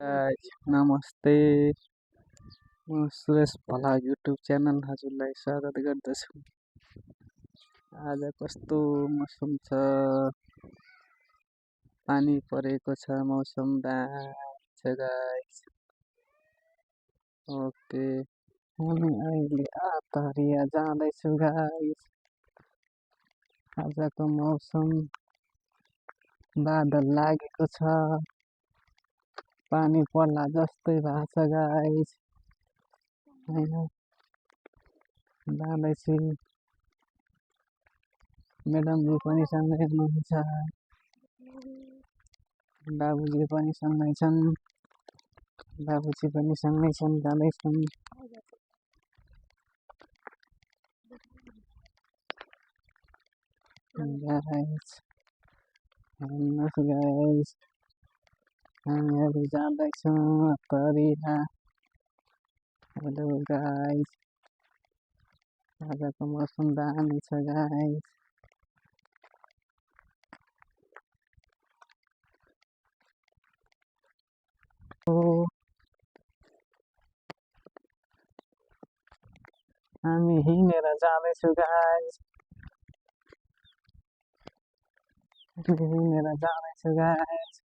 Guys नमस्ते। म सुरेश भला युट्युब च्यानल हजुरलाई स्वागत गर्दछु। आज कस्तो मौसम छ, पानी परेको छ, मौसम दामी छ गाइज। ओके, हामी अहिले आतहरिया जाँदैछु गाइज। आजको मौसम बादल लागेको छ, पानी पर्ला जस्तै भएको छ गाइज। होइन, जाँदैछु, म्याडमजी पनि सँगै हुनुहुन्छ, बाबुजी पनि सँगै छन्, बाबुजी पनि सँगै छन्, जाँदैछन्। गाइज हेर्नुहोस् गाइज, हामीहरू जाँदैछौँ तरिया। हेलो गाइज, आजको मौसम दामी छ गाइज। हामी हिँडेर जाँदैछु गाइज, हिँडेर जाँदैछु गाइज।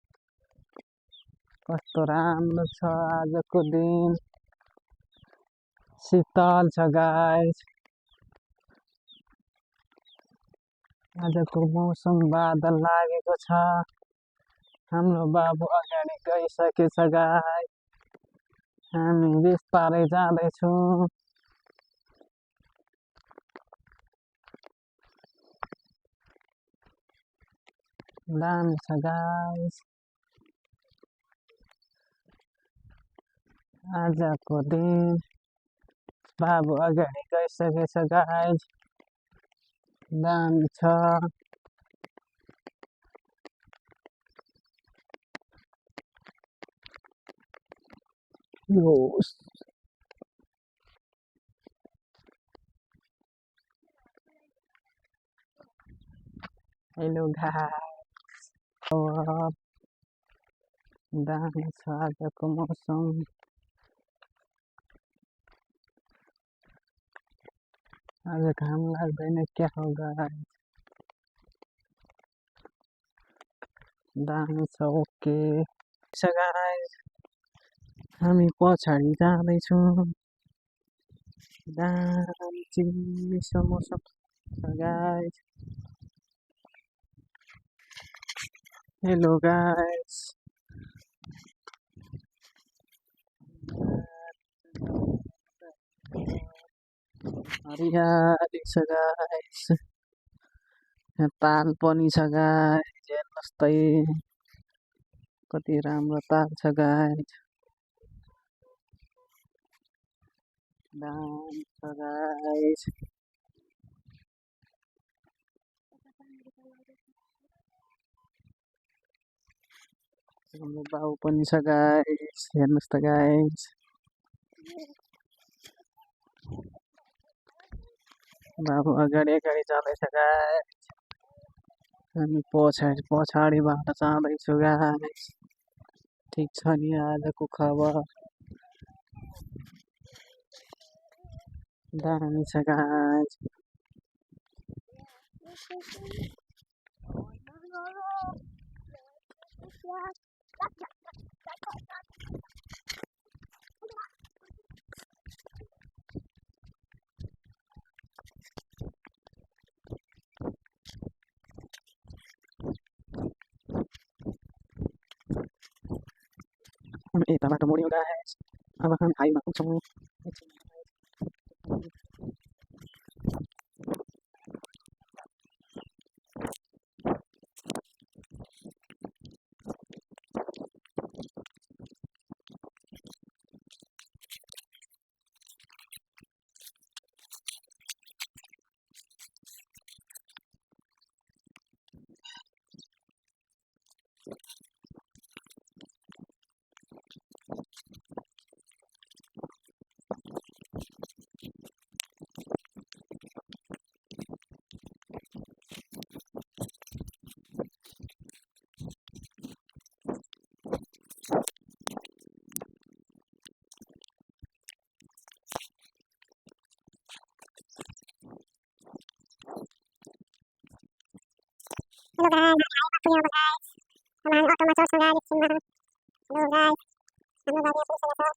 कस्तो राम्रो छ आजको दिन, शीतल छ गाइज। आजको मौसम बादल लागेको छ, हाम्रो बाबु अगाडि गइसकेछ गाइज। हामी बिस्तारै जाँदैछौँ। दामी छ गाइज आजको दिन। बाबु अगाडि गइसकेछ गाइज, दामी छ। हेलो गाइज, दामी छ आजको मौसम। आज घाम लाग्दैन क्या हो गाइज, दामी छ। ओके गाइज, हामी पछाडि जाँदैछौँ। दामी चिसो मौसम छ गाइज। हेलो गाइज, हरियाली छ गाइज। यहाँ ताल पनि छ गाइज, हेर्नुहोस् त कति राम्रो ताल छ गाइज। दामी छ गाइज। हाम्रो बाउ पनि छ गाइज, हेर्नुहोस् त गाइज। बाबु अगाडि अगाडि जाँदैछ गाइज, हामी पछाडिबाट जाँदैछु गाइज। ठिक छ नि आजको खबर, दामी छ गाइज। यता बाटो मोड्यो गाइज, अब हामी हाइमा पुग्छौँ। Hello guys, nakakain pa po guys. Samahan auto masos ng guys. Hello guys. Ano ba yung sila to?